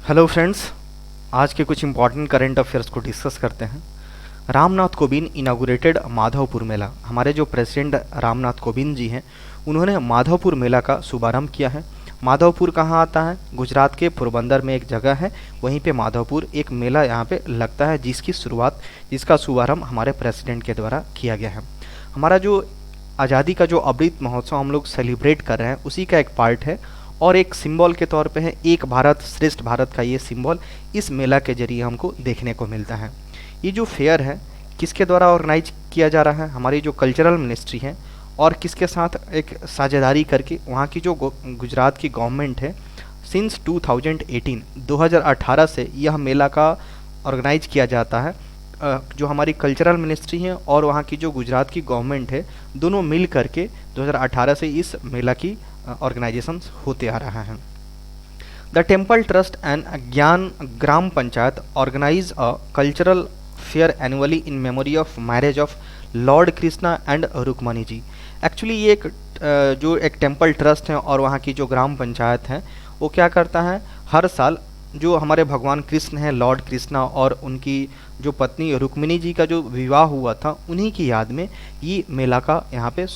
Hello friends, आज के कुछ इंपॉर्टेंट करंट अफेयर्स को डिस्कस करते हैं। रामनाथ कोविंद इनागुरेटेड माधवपुर मेला। हमारे जो प्रेसिडेंट रामनाथ कोविंद जी हैं, उन्होंने माधवपुर मेला का शुभारंभ किया है। माधवपुर कहाँ आता है? गुजरात के पोरबंदर में एक जगह है, वहीं पे माधवपुर एक मेला यहाँ पे लगता है, जिसका शुभारंभ हमारे प्रेसिडेंट के द्वारा किया गया है। हमारा जो आज़ादी का जो अमृत महोत्सव हम लोग सेलिब्रेट कर रहे हैं, उसी का एक पार्ट है और एक सिंबल के तौर पे है। एक भारत श्रेष्ठ भारत का ये सिंबल इस मेला के जरिए हमको देखने को मिलता है। ये जो फेयर है किसके द्वारा ऑर्गेनाइज किया जा रहा है? हमारी जो कल्चरल मिनिस्ट्री है और किसके साथ एक साझेदारी करके वहाँ की जो गुजरात की गवर्नमेंट है, सिंस 2018 से यह मेला का ऑर्गेनाइज किया जाता है। जो हमारी कल्चरल मिनिस्ट्री है और वहाँ की जो गुजरात की गवर्नमेंट है, दोनों मिल करके 2018 से इस मेला की ऑर्गेनाइजेशन होते आ रहा है। The temple trust and Gyan gram panchayat organise a cultural fair annually in memory of marriage of lord Krishna and Rukmini ji. Actually ये जो एक टेम्पल ट्रस्ट है और वहाँ की जो ग्राम पंचायत है, वो क्या करता है, हर साल जो हमारे भगवान कृष्ण हैं, लॉर्ड कृष्णा और उनकी जो पत्नी रुक्मिणी जी का जो विवाह हुआ था, उन्हीं की याद में ये मेला का यहाँ पे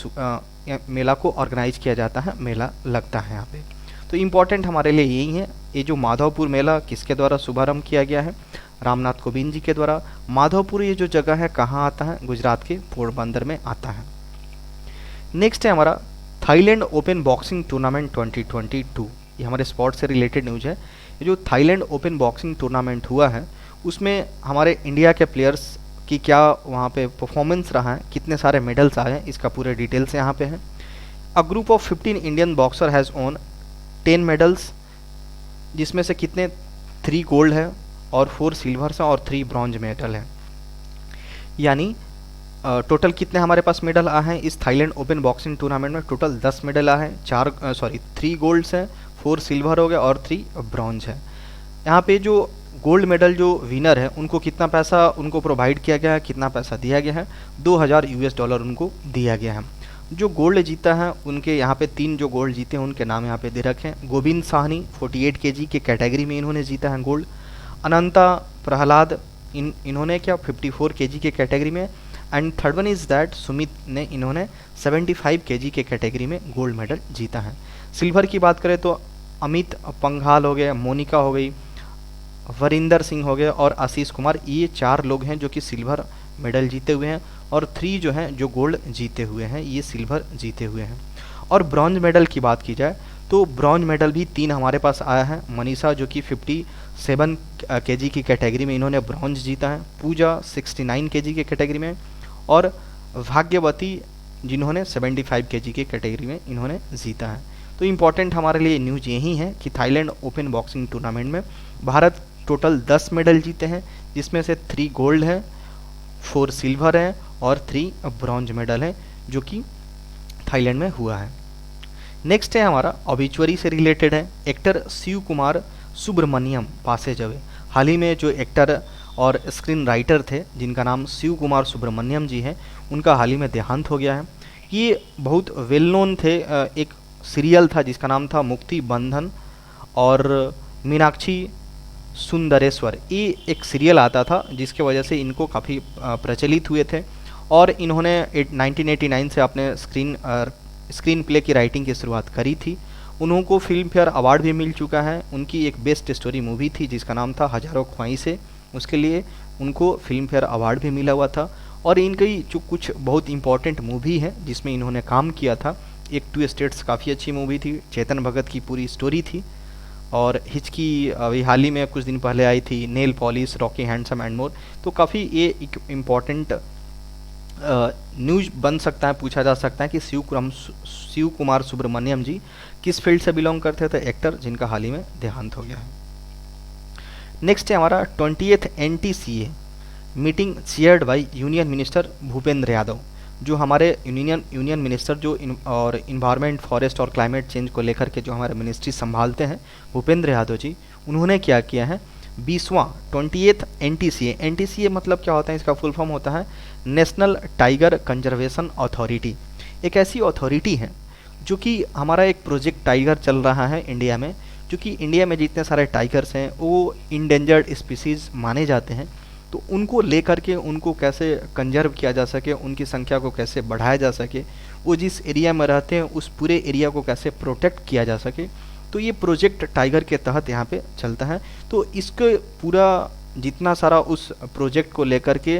मेला को ऑर्गेनाइज किया जाता है, मेला लगता है यहाँ पे। तो इम्पॉर्टेंट हमारे लिए यही है, ये जो माधवपुर मेला किसके द्वारा शुभारंभ किया गया है? रामनाथ कोविंद जी के द्वारा। माधवपुर ये जो जगह है कहाँ आता है? गुजरात के पोरबंदर में आता है। नेक्स्ट है हमारा थाईलैंड ओपन बॉक्सिंग टूर्नामेंट 2022। ये हमारे स्पोर्ट से रिलेटेड न्यूज है। ये जो थाईलैंड ओपन बॉक्सिंग टूर्नामेंट हुआ है, उसमें हमारे इंडिया के प्लेयर्स कि क्या वहाँ पे परफॉर्मेंस रहा है, कितने सारे मेडल्स आए हैं, इसका पूरे डिटेल्स यहाँ पे है। A group of 15 Indian boxer has own 10 medals, जिसमें से कितने 3 गोल्ड है और 4 सिल्वर है और 3 ब्रॉन्ज मेडल है। यानी टोटल कितने हमारे पास मेडल आए हैं इस थाईलैंड ओपन बॉक्सिंग टूर्नामेंट में? टोटल 10 मेडल आए हैं। 3 गोल्ड्स हैं, 4 सिल्वर हो गया और 3 ब्रॉन्ज है। यहाँ पे जो गोल्ड मेडल जो विनर है, उनको कितना पैसा उनको प्रोवाइड किया गया है, कितना पैसा दिया गया है? $2000 उनको दिया गया है। जो गोल्ड जीता है, उनके यहाँ पे 3 जो गोल्ड जीते हैं उनके नाम यहाँ पे दे रखे हैं। गोविंद साहनी 48 केजी के कैटेगरी में इन्होंने जीता है गोल्ड। अनंता प्रहलाद इन्होंने क्या 54 केजी के कैटेगरी में। And third one is that Sumit ने इन्होंने 75 केजी के कैटेगरी में गोल्ड मेडल जीता है। सिल्वर की बात करें तो अमित पंघाल हो गए, मोनिका हो गई, वरिंदर सिंह हो गए और आशीष कुमार, ये 4 लोग हैं जो कि सिल्वर मेडल जीते हुए हैं और 3 जो हैं जो गोल्ड जीते हुए हैं, ये सिल्वर जीते हुए हैं। और ब्रॉन्ज मेडल की बात की जाए तो ब्रॉन्ज मेडल भी 3 हमारे पास आया है। मनीषा जो कि 57 केजी की कैटेगरी में इन्होंने ब्रॉन्ज जीता है, पूजा 69 केजी के कैटेगरी में और भाग्यवती जिन्होंने 75 केजी के कैटेगरी में इन्होंने जीता है। तो इम्पॉर्टेंट हमारे लिए न्यूज़ यही है कि थाईलैंड ओपन बॉक्सिंग टूर्नामेंट में भारत टोटल 10 मेडल जीते हैं, जिसमें से 3 गोल्ड हैं, 4 सिल्वर हैं और 3 ब्रॉन्ज मेडल हैं, जो कि थाईलैंड में हुआ है। नेक्स्ट है हमारा ऑबिचुअरी से रिलेटेड है। Actor Shiv Kumar Subramaniam passes away. हाल ही में जो एक्टर और स्क्रीन राइटर थे जिनका नाम शिव कुमार सुब्रमण्यम जी है, उनका हाल ही में देहांत हो गया है। ये बहुत वेल नोन थे। एक सीरियल था जिसका नाम था मुक्ति बंधन और मीनाक्षी सुंदरेश्वर, ये एक सीरियल आता था जिसके वजह से इनको काफ़ी प्रचलित हुए थे और इन्होंने 1989 से अपने स्क्रीन प्ले की राइटिंग की शुरुआत करी थी। उनको फिल्म फेयर अवार्ड भी मिल चुका है। उनकी एक बेस्ट स्टोरी मूवी थी जिसका नाम था हजारों ख्वाहिशें, उसके लिए उनको फिल्म फेयर अवार्ड भी मिला हुआ था। और इनकी जो कुछ बहुत इंपॉर्टेंट मूवी है जिसमें इन्होंने काम किया था, एक 2 स्टेट्स काफ़ी अच्छी मूवी थी, चेतन भगत की पूरी स्टोरी थी, और हिचकी अभी हाल ही में कुछ दिन पहले आई थी, nail polish, Rocky handsome and more. तो काफ़ी ये एक इम्पॉर्टेंट न्यूज बन सकता है, पूछा जा सकता है कि शिव कुमार सुब्रमण्यम जी किस फील्ड से बिलोंग करते थे? एक्टर, जिनका हाल ही में देहांत हो गया है। नेक्स्ट है हमारा 20th NTCA meeting chaired by union minister Bhupender Yadav. जो हमारे यूनियन मिनिस्टर जो और इन्वायरमेंट, फॉरेस्ट और क्लाइमेट चेंज को लेकर के जो हमारे मिनिस्ट्री संभालते हैं, भूपेंद्र यादव जी, उन्होंने क्या किया है? 20th NTCA मतलब क्या होता है? इसका फुल फॉर्म होता है नेशनल टाइगर कंजर्वेशन अथॉरिटी। एक ऐसी अथॉरिटी है जो कि हमारा एक प्रोजेक्ट टाइगर चल रहा है इंडिया में, जो कि इंडिया में जितने सारे टाइगर्स हैं वो इंडेंजर्ड स्पीसीज़ माने जाते हैं, तो उनको लेकर के उनको कैसे कंजर्व किया जा सके, उनकी संख्या को कैसे बढ़ाया जा सके, वो जिस एरिया में रहते हैं उस पूरे एरिया को कैसे प्रोटेक्ट किया जा सके, तो ये प्रोजेक्ट टाइगर के तहत यहाँ पे चलता है। तो इसके पूरा जितना सारा उस प्रोजेक्ट को लेकर के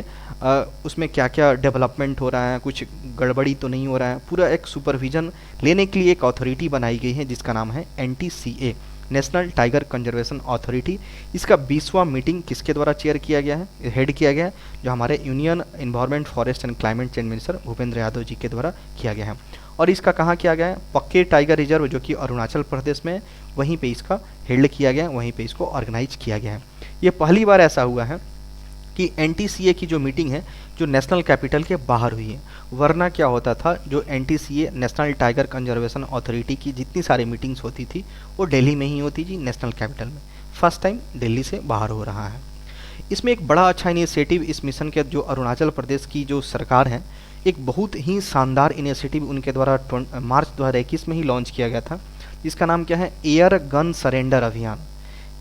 उसमें क्या क्या डेवलपमेंट हो रहा है, कुछ गड़बड़ी तो नहीं हो रहा है, पूरा एक सुपरविजन लेने के लिए एक अथॉरिटी बनाई गई है जिसका नाम है NTCA, national tiger conservation authority. इसका 20वां मीटिंग किसके द्वारा चेयर किया गया है, हेड किया गया है, जो हमारे union environment forest and climate change minister Bhupender Yadav ji के द्वारा किया गया है। और इसका कहाँ किया गया है, पक्के टाइगर रिजर्व जो कि अरुणाचल प्रदेश में, वहीं पे इसका हेल्ड किया गया है, वहीं पे इसको ऑर्गेनाइज किया गया है। ये पहली बार ऐसा हुआ है कि NTCA की जो मीटिंग है जो नेशनल कैपिटल के बाहर हुई है, वरना क्या होता था, जो NTCA national tiger conservation authority की जितनी सारी मीटिंग्स होती थी वो दिल्ली में ही होती थी, नेशनल कैपिटल में। फर्स्ट टाइम दिल्ली से बाहर हो रहा है। इसमें एक बड़ा अच्छा इनिशिएटिव इस मिशन के जो अरुणाचल प्रदेश की जो सरकार है, एक बहुत ही शानदार इनिशिएटिव उनके द्वारा मार्च 2021 में ही लॉन्च किया गया था, जिसका नाम क्या है, एयर गन सरेंडर अभियान।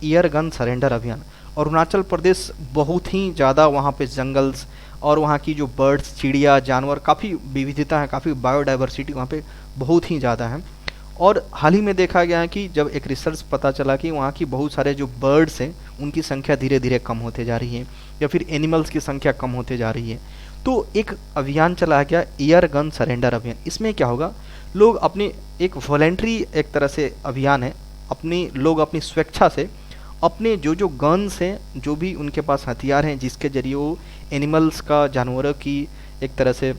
एयर गन सरेंडर अभियान। अरुणाचल प्रदेश बहुत ही ज़्यादा वहाँ पे जंगल्स और वहाँ की जो बर्ड्स, चिड़िया, जानवर, काफ़ी विविधता है, काफ़ी बायोडाइवर्सिटी वहाँ पे बहुत ही ज़्यादा है। और हाल ही में देखा गया है कि जब एक रिसर्च पता चला कि वहाँ की बहुत सारे जो बर्ड्स हैं उनकी संख्या धीरे धीरे कम होते जा रही है, या फिर एनिमल्स की संख्या कम होते जा रही है, तो एक अभियान चलाया गया, एयर गन सरेंडर अभियान। इसमें क्या होगा, लोग अपनी एक वॉलेंट्री एक तरह से अभियान है, लोग अपनी स्वेच्छा से अपने जो गन्स हैं, जो भी उनके पास हथियार हैं जिसके जरिए वो एनिमल्स का, जानवरों की एक तरह से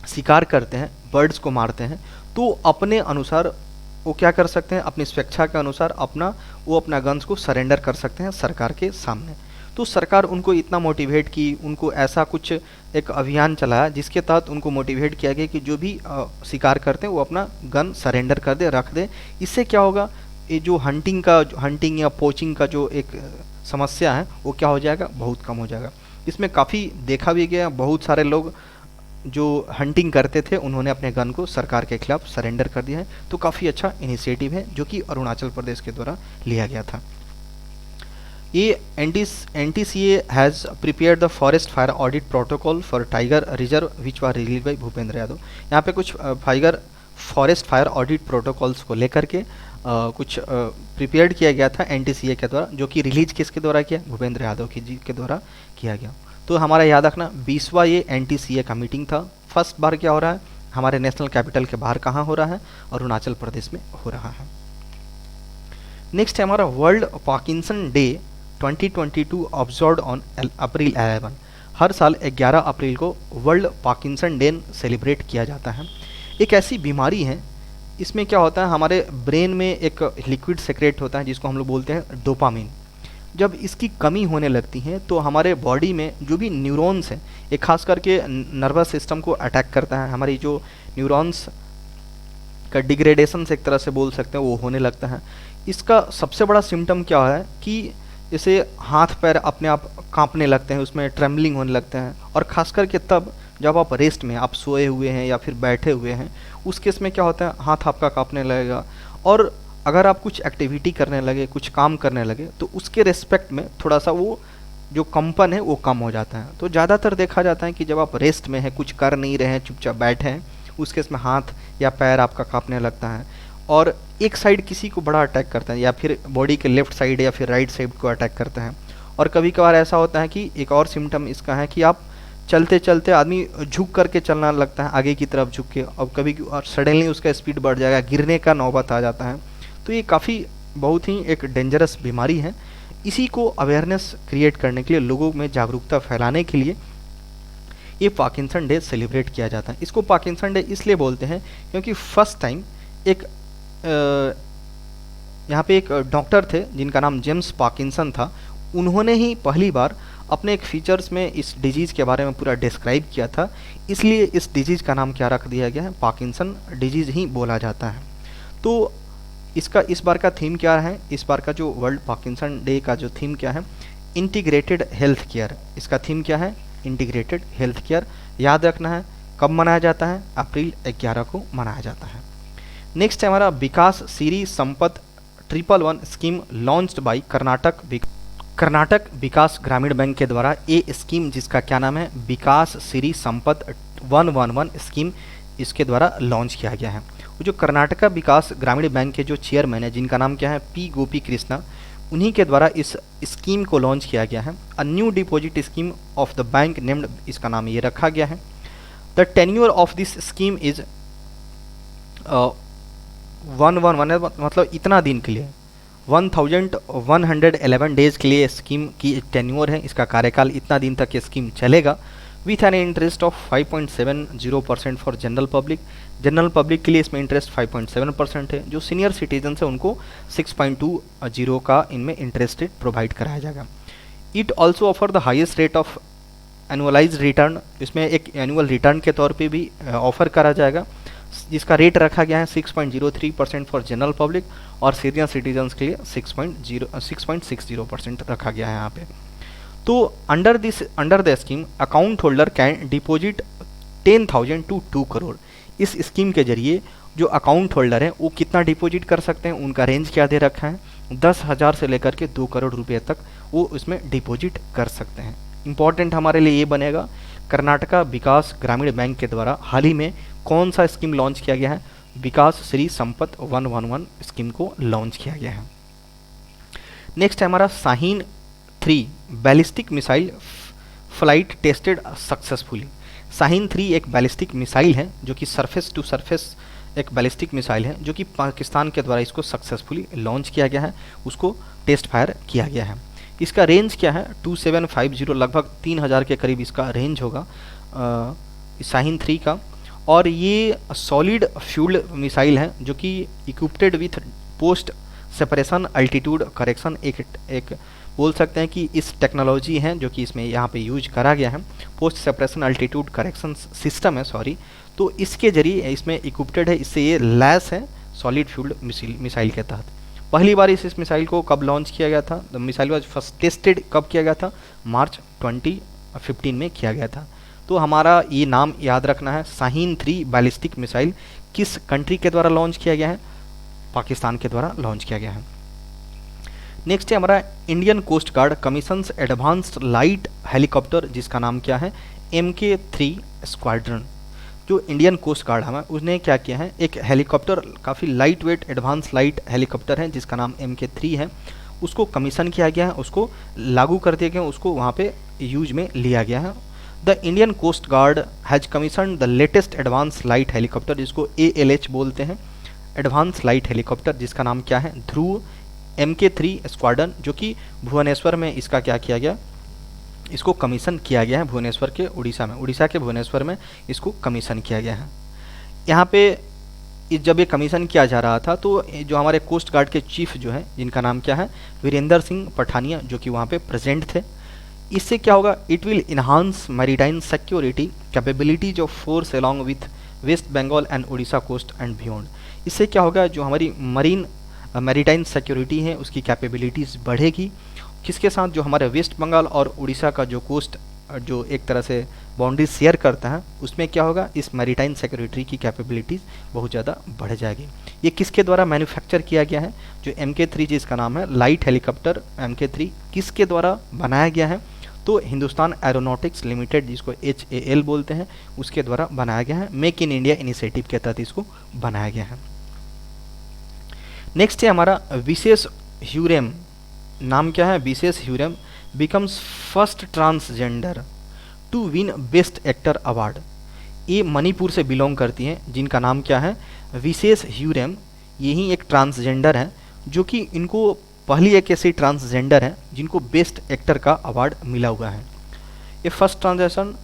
शिकार करते हैं, बर्ड्स को मारते हैं, तो अपने अनुसार वो क्या कर सकते हैं, अपनी स्वेच्छा के अनुसार वो अपना गन्स को सरेंडर कर सकते हैं सरकार के सामने। तो सरकार उनको इतना मोटिवेट की, उनको ऐसा कुछ एक अभियान चलाया जिसके तहत उनको मोटिवेट किया गया कि जो भी शिकार करते हैं वो अपना गन सरेंडर कर दे, रख दे। इससे क्या होगा, ये जो हंटिंग या पोचिंग का जो एक समस्या है वो क्या हो जाएगा, बहुत कम हो जाएगा। इसमें काफ़ी देखा भी गया, बहुत सारे लोग जो हंटिंग करते थे उन्होंने अपने गन को सरकार के खिलाफ सरेंडर कर दिया है। तो काफ़ी अच्छा इनिशिएटिव है जो कि अरुणाचल प्रदेश के द्वारा लिया गया था। ये NTCA has prepare the forest fire audit protocol for tiger reserve which was release by Bhupendra Yadav. यहाँ पे कुछ फॉरेस्ट फायर ऑडिट प्रोटोकॉल्स को लेकर के कुछ प्रिपेयर्ड किया गया था NTCA के द्वारा, जो कि रिलीज किसके द्वारा किया, भूपेंद्र यादव जी के द्वारा किया गया। तो हमारा याद रखना 20वां ये NTCA का मीटिंग था। फर्स्ट बार क्या हो रहा है, हमारे नेशनल कैपिटल के बाहर कहाँ हो रहा है, अरुणाचल प्रदेश में हो रहा है। नेक्स्ट है हमारा world Parkinson day 2022 observed on April 11। हर साल 11 अप्रैल को वर्ल्ड पार्किंसन डे सेलिब्रेट किया जाता है। एक ऐसी बीमारी है, इसमें क्या होता है, हमारे ब्रेन में एक लिक्विड सेक्रेट होता है जिसको हम लोग बोलते हैं डोपामिन। जब इसकी कमी होने लगती है तो हमारे बॉडी में जो भी न्यूरॉन्स हैं, एक खास करके नर्वस सिस्टम को अटैक करता है। हमारी जो न्यूरॉन्स का डिग्रेडेशन से एक तरह से बोल सकते हैं वो होने लगता है। इसका सबसे बड़ा सिम्टम क्या है कि जैसे हाथ पैर अपने आप कांपने लगते हैं, उसमें ट्रेम्बलिंग होने लगते हैं, और ख़ास करके तब जब आप रेस्ट में, आप सोए हुए हैं या फिर बैठे हुए हैं, उस केस में क्या होता है, हाथ आपका कांपने लगेगा। और अगर आप कुछ एक्टिविटी करने लगे, कुछ काम करने लगे, तो उसके रेस्पेक्ट में थोड़ा सा वो जो कंपन है वो कम हो जाता है। तो ज़्यादातर देखा जाता है कि जब आप रेस्ट में हैं, कुछ कर नहीं रहे हैं, चुपचाप बैठे हैं, उस केस में हाथ या पैर आपका कांपने लगता है, और एक साइड किसी को बड़ा अटैक करता है, या फिर बॉडी के लेफ्ट साइड या फिर राइट साइड को अटैक करता है। और कभी कभार ऐसा होता है कि एक और सिम्टम इसका है कि आप चलते चलते आदमी झुक करके चलना लगता है, आगे की तरफ झुक के, और कभी और सडनली उसका स्पीड बढ़ जाएगा, गिरने का नौबत आ जाता है। तो ये काफ़ी बहुत ही एक डेंजरस बीमारी है। इसी को अवेयरनेस क्रिएट करने के लिए, लोगों में जागरूकता फैलाने के लिए ये पार्किंसन डे सेलिब्रेट किया जाता है। इसको पार्किंसन डे इसलिए बोलते हैं क्योंकि फर्स्ट टाइम एक यहाँ पे एक डॉक्टर थे जिनका नाम जेम्स पार्किंसन था। उन्होंने ही पहली बार अपने एक फीचर्स में इस डिजीज़ के बारे में पूरा डिस्क्राइब किया था, इसलिए इस डिजीज़ का नाम क्या रख दिया गया है, पार्किंसन डिजीज़ ही बोला जाता है। तो इसका इस बार का थीम क्या है, इस बार का जो वर्ल्ड पार्किंसन डे का जो थीम क्या है, इंटीग्रेटेड हेल्थ केयर। इसका थीम क्या है, इंटीग्रेटेड हेल्थ केयर। याद रखना है कब मनाया जाता है, अप्रैल 11 को मनाया जाता है। नेक्स्ट है हमारा Vikas Siri Sampat 111 scheme launched by Karnataka Vikas Grameena bank के द्वारा ये स्कीम, जिसका क्या नाम है, विकास श्री संपद 111 स्कीम, इसके द्वारा लॉन्च किया गया है। वो जो कर्नाटका विकास ग्रामीण बैंक के जो चेयरमैन है, जिनका नाम क्या है, पी गोपी कृष्णा, उन्हीं के द्वारा इस स्कीम को लॉन्च किया गया है। A new deposit scheme of the bank named, इसका नाम ये रखा गया है। The tenure of this scheme is 111, मतलब इतना दिन के लिए, 1111 डेज के लिए स्कीम की टेन्योर है, इसका कार्यकाल इतना दिन तक ये स्कीम चलेगा। With an interest of 5.70% for general public, general public के लिए इसमें इंटरेस्ट 5.7% है। जो सीनियर सिटीजन है उनको 6.20 का इनमें इंटरेस्ट रेट प्रोवाइड कराया जाएगा। It also offer the highest rate of annualise return, इसमें एक एनुअल रिटर्न के तौर पे भी ऑफर करा जाएगा, जिसका रेट रखा गया है 6.03% फॉर जनरल पब्लिक और सीनियर सिटीजन्स के लिए 6.60% रखा गया है यहाँ पे। तो under the scheme account holder can deposit 10,000 to 2 crore. इस स्कीम के जरिए जो अकाउंट होल्डर हैं वो कितना डिपॉजिट कर सकते हैं, उनका रेंज क्या दे रखा है, 10,000 से लेकर के 2 करोड़ रुपये तक वो इसमें डिपॉजिट कर सकते हैं। इंपॉर्टेंट हमारे लिए ये बनेगा, कर्नाटका विकास ग्रामीण बैंक के द्वारा हाल ही में कौन सा स्कीम लॉन्च किया गया है, विकास श्री संपत 111 स्कीम को लॉन्च किया गया है। नेक्स्ट है हमारा Shaheen 3 ballistic missile flight tested successfully. Shaheen 3 एक बैलिस्टिक मिसाइल है जो कि सरफेस टू सरफेस एक बैलिस्टिक मिसाइल है, जो कि पाकिस्तान के द्वारा इसको सक्सेसफुली लॉन्च किया गया है, उसको टेस्ट फायर किया गया है। इसका रेंज क्या है, 2750, लगभग 3000 के करीब इसका रेंज होगा शाहीन 3 का। और ये सॉलिड फ्यूल्ड मिसाइल है जो कि equipped with post separation altitude correction, एक बोल सकते हैं कि इस टेक्नोलॉजी है जो कि इसमें यहाँ पे यूज करा गया है, post separation altitude correction system है, सॉरी। तो इसके जरिए इसमें इक्विप्ड है, इससे ये लैस है सॉलिड फ्यूल्ड मिसाइल के तहत। पहली बार इस मिसाइल को कब लॉन्च किया गया था, the missile was first tested कब किया गया था, मार्च 2015 में किया गया था। तो हमारा ये नाम याद रखना है, शाहीन 3 बैलिस्टिक मिसाइल किस कंट्री के द्वारा लॉन्च किया गया है, पाकिस्तान के द्वारा लॉन्च किया गया है। नेक्स्ट है हमारा Indian coast guard commissions advanced light helicopter, जिसका नाम क्या है, MK3 स्क्वाड्रन। जो इंडियन कोस्ट गार्ड है उसने क्या किया है, एक हेलीकॉप्टर काफ़ी light weight advance light helicopter है जिसका नाम MK3 है, उसको कमीशन किया गया है, उसको लागू कर दिया गया, उसको वहाँ पे यूज में लिया गया है। The Indian coast guard has commission the latest advance light helicopter, जिसको ALH बोलते हैं, एडवांस लाइट हेलीकॉप्टर, जिसका नाम क्या है, ध्रुव MK3 स्क्वाड्रन, जो कि भुवनेश्वर में इसका क्या किया गया, इसको कमीशन किया गया है, भुवनेश्वर के उड़ीसा के भुवनेश्वर में इसको कमीशन किया गया है। यहाँ पे जब ये कमीशन किया जा रहा था तो जो हमारे कोस्ट गार्ड के चीफ जो है, जिनका नाम क्या है, वीरेंद्र सिंह पठानिया, जो कि वहाँ पे प्रेजेंट थे। इससे क्या होगा, it will enhance maritime security capabilities of force along with West Bengal and Orissa coast and beyond. इससे क्या होगा, जो हमारी मरीन मैरीटाइम सिक्योरिटी है उसकी कैपेबिलिटीज़ बढ़ेगी, किसके साथ, जो हमारे वेस्ट बंगाल और उड़ीसा का जो कोस्ट जो एक तरह से बाउंड्री शेयर करता है, उसमें क्या होगा, इस मैरीटाइम सिक्योरिटी की कैपेबिलिटीज़ बहुत ज़्यादा बढ़ जाएगी। ये किसके द्वारा मैन्युफैक्चर किया गया है, जो MK3 जिसका नाम है लाइट हेलीकॉप्टर MK3 किसके द्वारा बनाया गया है, तो हिंदुस्तान एरोनॉटिक्स लिमिटेड, जिसको HAL बोलते हैं, उसके द्वारा बनाया गया है। मेक इन इंडिया इनिशिएटिव के तहत इसको बनाया गया है। नेक्स्ट है हमारा विशेष ह्यूरेम, नाम क्या है, Vishesh Huirem becomes first transgender to win best actor award. ये मणिपुर से बिलोंग करती हैं, जिनका नाम क्या है, विशेष ह्यूरेम। यही एक ट्रांसजेंडर है जो कि इनको पहली एक ऐसी ट्रांसजेंडर है जिनको बेस्ट एक्टर का अवार्ड मिला हुआ है। ये first transaction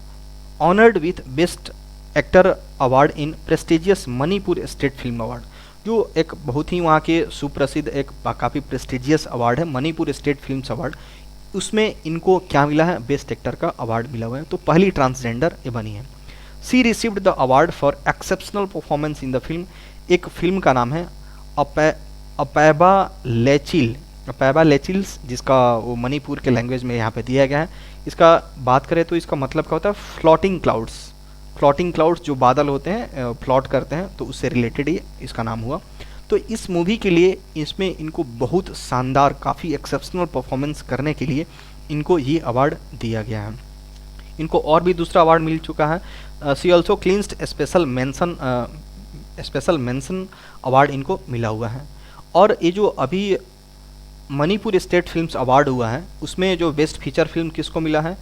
honoured with best actor award in prestigious Manipur state film award, जो एक बहुत ही वहाँ के सुप्रसिद्ध एक काफ़ी प्रेस्टिजियस अवार्ड है, मणिपुर स्टेट फिल्म्स अवार्ड। उसमें इनको क्या मिला है, बेस्ट एक्टर का अवार्ड मिला हुआ है, तो पहली ट्रांसजेंडर ये बनी है। She received the award for exceptional performance in the film. एक फिल्म का नाम है अपैबा लेचिल्स, जिसका वो मणिपुर के लैंग्वेज में यहाँ पे दिया गया है। इसका बात करें तो इसका मतलब क्या होता है, फ्लोटिंग क्लाउड्स जो बादल होते हैं फ्लॉट करते हैं, तो उससे रिलेटेड ही इसका नाम हुआ। तो इस मूवी के लिए इसमें इनको बहुत शानदार, काफ़ी एक्सेप्शनल परफॉर्मेंस करने के लिए इनको ये अवार्ड दिया गया है। इनको और भी दूसरा अवार्ड मिल चुका है। She also clinched special mention award इनको मिला हुआ है। और ये जो अभी मणिपुर स्टेट फिल्म्स अवार्ड हुआ है उसमें जो बेस्ट फीचर फिल्म किसको मिला है,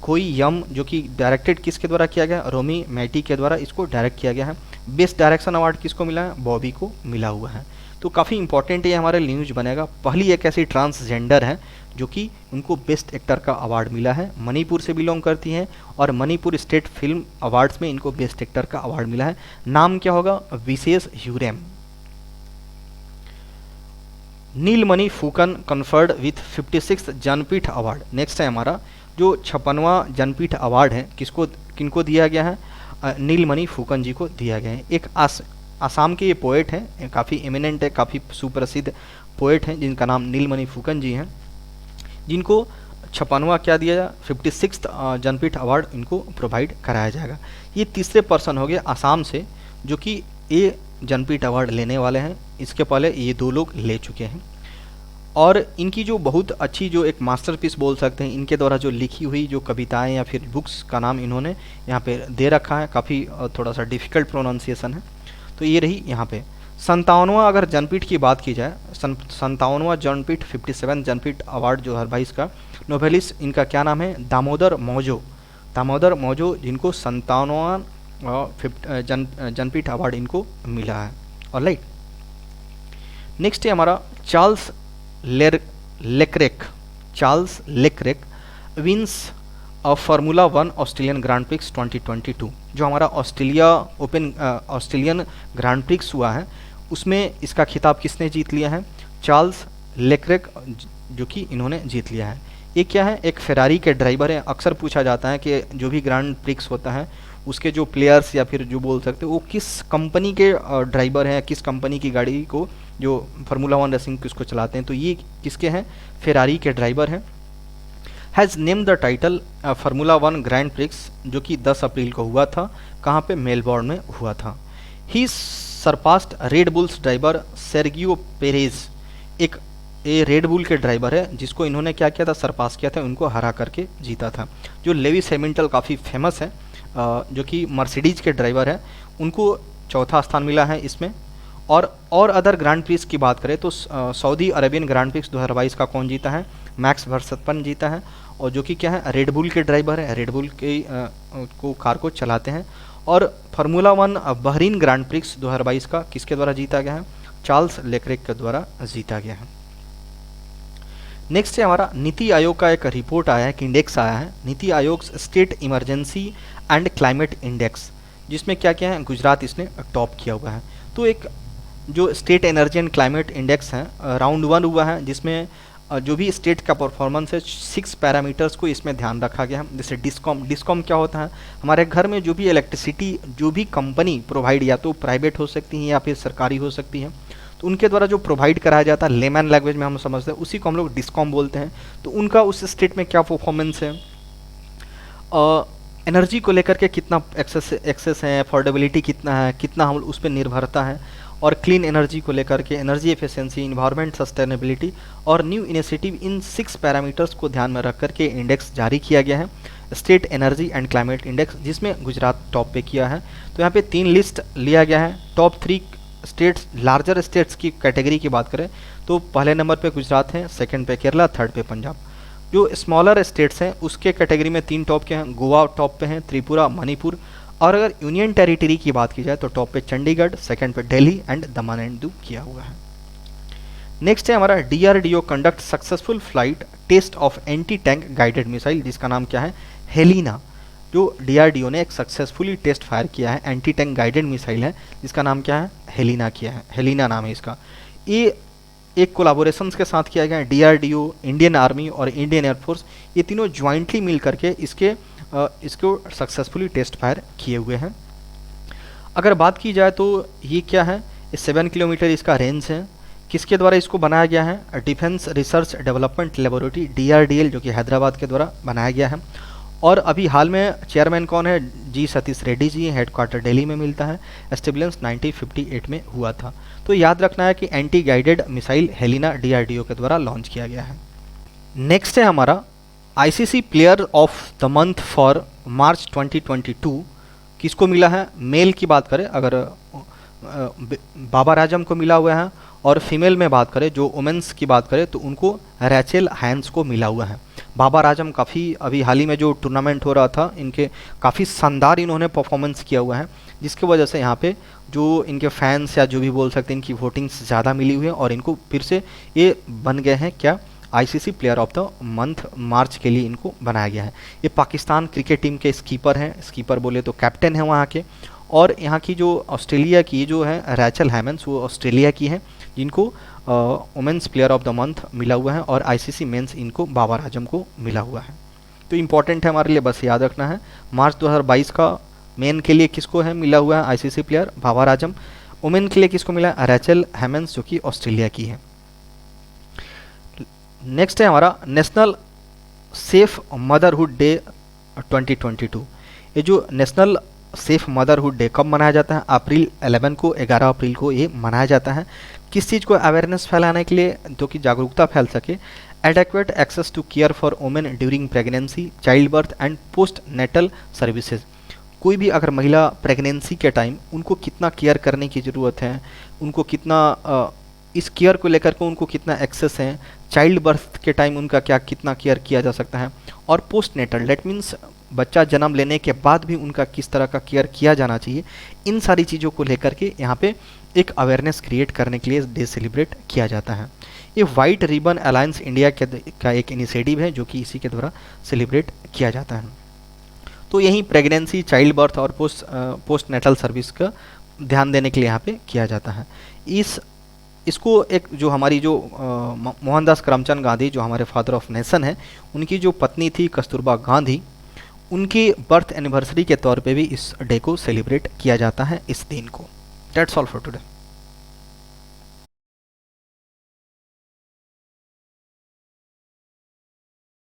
कोई यम, जो कि डायरेक्टेड किसके द्वारा किया गया, रोमी मैटी के द्वारा इसको डायरेक्ट किया गया है। बेस्ट डायरेक्शन अवार्ड किसको मिला है, बॉबी को मिला हुआ है। तो काफ़ी इंपॉर्टेंट ये हमारे न्यूज बनेगा। पहली एक ऐसी ट्रांसजेंडर है जो कि उनको बेस्ट एक्टर का अवार्ड मिला है, मणिपुर से बिलोंग करती हैं और मणिपुर स्टेट फिल्म अवार्ड्स में इनको बेस्ट एक्टर का अवार्ड मिला है। नाम क्या होगा, Vishesh Huirem. Nilmani Phookan conferred with 56 Jnanpith award. Next है हमारा जो 56वां जनपीठ अवार्ड है, किनको दिया गया है, नीलमणि फूकन जी को दिया गया है। एक आसाम के ये पोएट हैं, काफ़ी एमिनेंट है, काफ़ी सुप्रसिद्ध पोएट हैं जिनका नाम नीलमणि फूकन जी हैं, जिनको 56वां क्या दिया जाए, 56th जनपीठ अवार्ड इनको प्रोवाइड कराया जाएगा। ये तीसरे पर्सन हो गए आसाम से जो कि ये जनपीठ अवार्ड लेने वाले हैं। इसके पहले ये 2 लोग ले चुके हैं। और इनकी जो बहुत अच्छी, जो एक मास्टरपीस बोल सकते हैं, इनके द्वारा जो लिखी हुई जो कविताएं या फिर बुक्स का नाम इन्होंने यहाँ पे दे रखा है, काफ़ी थोड़ा सा डिफ़िकल्ट प्रोनाउंसिएशन है, तो ये रही यहाँ पे 57वां। अगर जनपीठ की बात की जाए, 57वां जनपीठ 57 जनपीठ अवार्ड जो हर 22 का नोवेलिस्ट, इनका क्या नाम है, दामोदर मौजो, जिनको 57वां जनपीठ अवार्ड इनको मिला है। ऑलराइट, नेक्स्ट है हमारा Charles Leclerc wins formula 1 Australian Grand Prix 2022। जो हमारा ऑस्ट्रेलियन ग्रांड प्रिक्स हुआ है उसमें इसका खिताब किसने जीत लिया है, चार्ल्स लेक्रेक, जो कि इन्होंने जीत लिया है। ये क्या है, एक फेरारी के ड्राइवर है। अक्सर पूछा जाता है कि जो भी ग्रांड प्रिक्स होता है उसके जो प्लेयर्स या फिर जो बोल सकते हो वो किस कंपनी के ड्राइवर हैं, किस कंपनी की गाड़ी को जो फार्मूला 1 रेसिंग किसको चलाते हैं, तो ये किसके हैं, फेरारी के ड्राइवर हैं। Has name the title formula 1 grand prix, जो कि 10 अप्रैल को हुआ था, कहाँ पे, मेलबोर्न में हुआ था। He surpassed Red Bull's driver Sergio Perez, एक ये रेड बुल के ड्राइवर है जिसको इन्होंने क्या किया था, सरपास किया था, उनको हरा करके जीता था। जो लेविस हैमिल्टन काफ़ी फेमस है, जो कि मर्सिडीज के ड्राइवर है, उनको चौथा स्थान मिला है इसमें। और अदर ग्रांड प्रिक्स की बात करें तो सऊदी अरेबियन ग्रांड प्रिक्स 2022 का कौन जीता है, मैक्स वर्स्टैपेन जीता है, और जो कि क्या है, रेड बुल के ड्राइवर है, रेड बुल के को कार को चलाते हैं। और फार्मूला 1 बहरीन ग्रांड प्रिक्स 2022 का किसके द्वारा जीता गया है, चार्ल्स लेक्रेक के द्वारा जीता गया है। नेक्स्ट है हमारा नीति आयोग का एक रिपोर्ट आया है, कि इंडेक्स आया है, NITI Aayog state emergency and climate index, जिसमें क्या क्या है, गुजरात इसने टॉप किया हुआ है। तो एक जो state energy and climate index है, राउंड 1 हुआ है, जिसमें जो भी स्टेट का परफॉर्मेंस है 6 पैरामीटर्स को इसमें ध्यान रखा गया है। जैसे डिस्कॉम क्या होता है, हमारे घर में जो भी इलेक्ट्रिसिटी जो भी कंपनी प्रोवाइड, या तो प्राइवेट हो सकती है या फिर सरकारी हो सकती है, तो उनके द्वारा जो प्रोवाइड कराया जाता है, लेमैन लैंग्वेज में हम समझते हैं, उसी को हम लोग डिस्कॉम बोलते हैं। तो उनका उस स्टेट में क्या परफॉर्मेंस है, एनर्जी को लेकर के कितना एक्सेस है, अफोर्डेबिलिटी कितना है, कितना हम उस पर निर्भरता है, और क्लीन एनर्जी को लेकर के एनर्जी एफिशिएंसी, इन्वायरमेंट सस्टेनेबिलिटी और न्यू इनिशिएटिव, इन 6 पैरामीटर्स को ध्यान में रख करके इंडेक्स जारी किया गया है, state energy and climate index, जिसमें गुजरात टॉप पे किया है। तो यहाँ पे 3 लिस्ट लिया गया है। टॉप 3 स्टेट्स, लार्जर स्टेट्स की कैटेगरी की बात करें तो पहले नंबर पे गुजरात है, सेकंड पे केरला, थर्ड पे पंजाब। जो स्मॉलर स्टेट्स हैं उसके कैटेगरी में 3 टॉप के हैं, गोवा टॉप पे हैं, त्रिपुरा, मणिपुर। और अगर यूनियन टेरिटरी की बात की जाए तो टॉप पे चंडीगढ़, सेकंड पे दिल्ली एंड दमन एंड दीव किया हुआ है। नेक्स्ट है हमारा DRDO conduct successful flight test of anti tank guided missile, जिसका नाम क्या है, हेलिना। जो DRDO ने एक सक्सेसफुली टेस्ट फायर किया है, एंटी टैंक गाइडेड मिसाइल है, जिसका नाम क्या है, हेलिना किया है, हेलिना नाम है इसका। ये एक कोलाबोरेशंस के साथ किया गया है, DRDO, इंडियन आर्मी और इंडियन एयरफोर्स, ये तीनों ज्वाइंटली मिल करके इसको सक्सेसफुली टेस्ट फायर किए हुए हैं। अगर बात की जाए तो ये क्या है, 7 किलोमीटर इसका रेंज है। किसके द्वारा इसको बनाया गया है, defence research development laboratory DRDL, जो कि हैदराबाद के द्वारा बनाया गया है। और अभी हाल में चेयरमैन कौन है, जी सतीश रेड्डी जी, हेडक्वार्टर दिल्ली में मिलता है। एस्टेब्लिश 1958 में हुआ था। तो याद रखना है कि anti guided missile Helina DRDO के द्वारा लॉन्च किया गया है। नेक्स्ट है हमारा ICC player of the month for March 2022 किसको मिला है। मेल की बात करें अगर बाबर आजम को मिला हुआ है, और फीमेल में बात करें जो वुमेंस की बात करें तो उनको रैचेल हाइन्स को मिला हुआ है। बाबर आजम काफ़ी अभी हाल ही में जो टूर्नामेंट हो रहा था इनके काफ़ी शानदार इन्होंने परफॉर्मेंस किया हुआ है, जिसकी वजह से यहाँ पे जो इनके फैंस या जो भी बोल सकते हैं इनकी वोटिंग्स ज़्यादा मिली हुई है और इनको फिर से ये बन गए हैं क्या, ICC player of the month March के लिए इनको बनाया गया है। ये पाकिस्तान क्रिकेट टीम के स्कीपर हैं, स्कीपर बोले तो कैप्टन हैं वहाँ के। और यहाँ की जो ऑस्ट्रेलिया की जो है रैचल हाइन्स वो ऑस्ट्रेलिया की हैं, जिनको women's player of the month मिला हुआ है, और आईसीसी मेंस इनको बाबर आजम को मिला हुआ है। तो इम्पॉर्टेंट है हमारे लिए, बस याद रखना है। मार्च 2022 का मेन के लिए किसको है मिला हुआ है ICC player, Babar Azam. Women के लिए किसको मिला है, रैचल हाइन्स जो कि ऑस्ट्रेलिया की है। नेक्स्ट है हमारा नेशनल सेफ मदरहुड डे 2022। ये जो नेशनल सेफ मदरहुड डे कब मनाया जाता है, अप्रैल 11 को, 11 अप्रैल को ये मनाया जाता है। किस चीज़ को अवेयरनेस फैलाने के लिए, जो कि जागरूकता फैल सके। Adequate access to care for women during pregnancy, child birth and post natal services. कोई भी अगर महिला प्रेगनेंसी के टाइम उनको कितना केयर करने की ज़रूरत है, उनको कितना इस केयर को लेकर के उनको कितना एक्सेस है, चाइल्ड बर्थ के टाइम उनका क्या कितना केयर किया जा सकता है, और पोस्ट नेटल डेट मीन्स बच्चा जन्म लेने के बाद भी उनका किस तरह का केयर किया जाना चाहिए। इन सारी चीज़ों को लेकर के यहाँ पे एक अवेयरनेस क्रिएट करने के लिए डे सेलिब्रेट किया जाता है। ये वाइट रिबन अलायंस इंडिया का एक इनिशिएटिव है जो कि इसी के द्वारा सेलिब्रेट किया जाता है। तो यही प्रेगनेंसी, चाइल्ड बर्थ और पोस्ट नेटल सर्विस का ध्यान देने के लिए यहाँ पे किया जाता है। इसको एक जो हमारी जो मोहनदास करमचंद गांधी जो हमारे फादर ऑफ नेशन है, उनकी जो पत्नी थी कस्तूरबा गांधी, उनकी बर्थ एनिवर्सरी के तौर पे भी इस डे को सेलिब्रेट किया जाता है, इस दिन को। That's all for today.